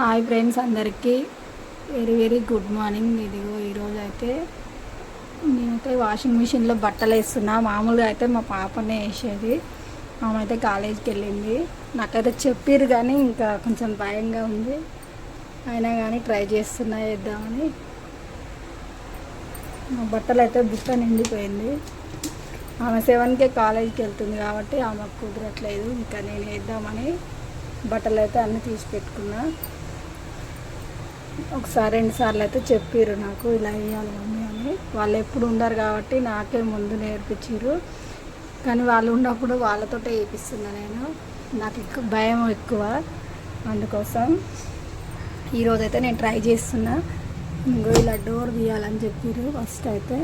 Hi friends, అందరికీ very very good morning. ఇదిగో ఈరోజు అయితే నేనైతే వాషింగ్ మిషన్లో బట్టలు వేస్తున్నా. మామూలుగా అయితే మా పాపనే వేసేది. ఆమె అయితే కాలేజీకి వెళ్ళింది. నాకైతే చెప్పిర్రు కానీ ఇంకా కొంచెం భయంగా ఉంది. అయినా కానీ ట్రై చేస్తున్నా వేద్దామని. మా బట్టలు అయితే బుట్ట నిండిపోయింది. ఆమె 7కే కాలేజీకి వెళ్తుంది కాబట్టి ఆమెకు కుదరట్లేదు. ఇంకా నేను వేద్దామని బట్టలు అయితే అన్నీ తీసి పెట్టుకున్నా. ఒకసారి 2 సార్లు అయితే చెప్పారు నాకు, ఇలా వేయాలి మమ్మీ అని. వాళ్ళు ఎప్పుడు ఉండరు కాబట్టి నాకే ముందు నేర్పించారు. కానీ వాళ్ళు ఉన్నప్పుడు వాళ్ళతోటే వేపిస్తున్నా నేను. నాకు ఎక్కువ భయం ఎక్కువ, అందుకోసం ఈరోజైతే నేను ట్రై చేస్తున్నా. ఇంకో ఇలా డోర్ తీయాలని చెప్పారు. ఫస్ట్ అయితే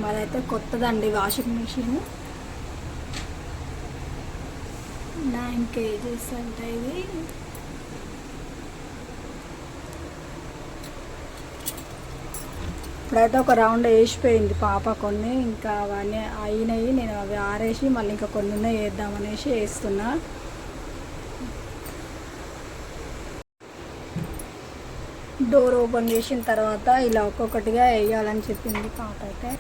మాదైతే కొత్తదండి వాషింగ్ మిషన్. 9 kgs అంట ఇది. ఇప్పుడైతే ఒక రౌండ్ వేసిపోయింది పాప కొన్ని, ఇంకా అవన్నీ అయినాయి. నేను అవి ఆరేసి మళ్ళీ ఇంకా కొన్ని ఉన్నాయి వేద్దామనేసి వేస్తున్నా. డోర్ ఓపెన్ చేసిన తర్వాత ఇలా ఒక్కొక్కటిగా వేయాలని చెప్పింది పాప అయితే.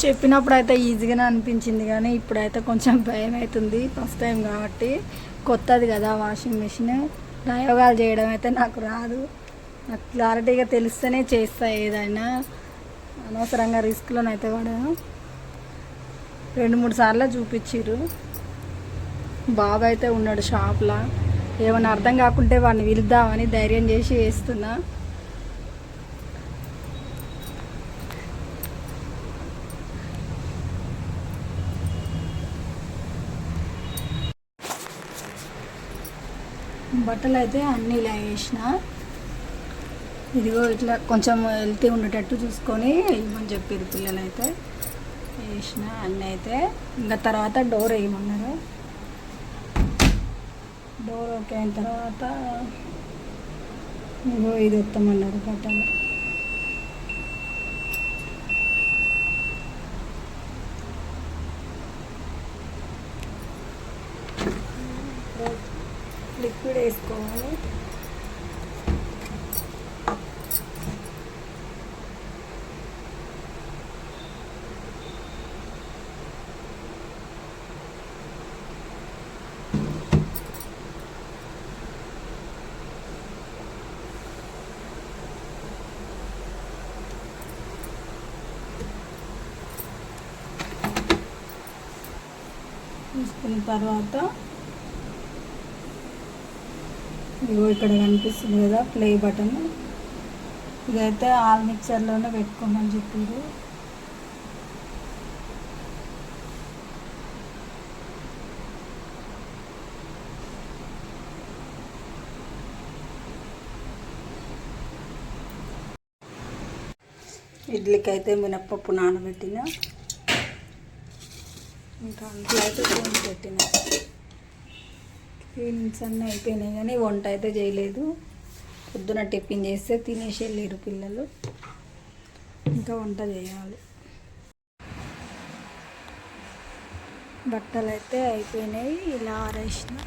చెప్పినప్పుడు అయితే ఈజీగానే అనిపించింది, కానీ ఇప్పుడైతే కొంచెం భయం అవుతుంది. ఫస్ట్ టైం కాబట్టి, కొత్తది కదా వాషింగ్ మిషన్. ప్రయోగాలు చేయడం అయితే నాకు రాదు. నాకు క్లారిటీగా తెలిస్తేనే చేస్తా ఏదైనా. అనవసరంగా రిస్క్లోనైతే పడాను. 2-3 సార్లు చూపించారు. బాబు అయితే ఉన్నాడు షాప్లో. ఏమైనా అర్థం కాకుంటే వాడిని పిలుద్దామని ధైర్యం చేసి వేస్తున్నా. బట్టలు అయితే అన్నీ ఇలా వేసిన. ఇదిగో ఇట్లా కొంచెం హెల్తీ ఉండేటట్టు చూసుకొని వేయమని చెప్పారు పిల్లలు. అయితే వేసిన అన్నీ. అయితే ఇంకా తర్వాత డోర్ వేయమన్నారు. డోర్ ఓకే అయిన తర్వాత ఇదిగో ఇది వస్తామన్నారు బట్టలు. లిక్విడ్ వేసుకోవాలి. తీసుకున్న తర్వాత ఇగో ఇక్కడ కనిపిస్తుంది కదా ప్లే బటన్. ఇదైతే ఆల్ మిక్సర్లోనే పెట్టుకోమని చెప్పారు. ఇడ్లీకి అయితే మినప్పప్పు నానబెట్టిన. ఇంకా అంట్లో అయితే ఫోన్ పెట్టిన. క్లీనింగ్స్ అన్నీ అయిపోయినాయి, కానీ వంట అయితే చేయలేదు. పొద్దున టిఫిన్ చేస్తే తినేసి వెళ్ళారు పిల్లలు. ఇంకా వంట చేయాలి. బట్టలు అయితే అయిపోయినాయి, ఇలా ఆరేసిన.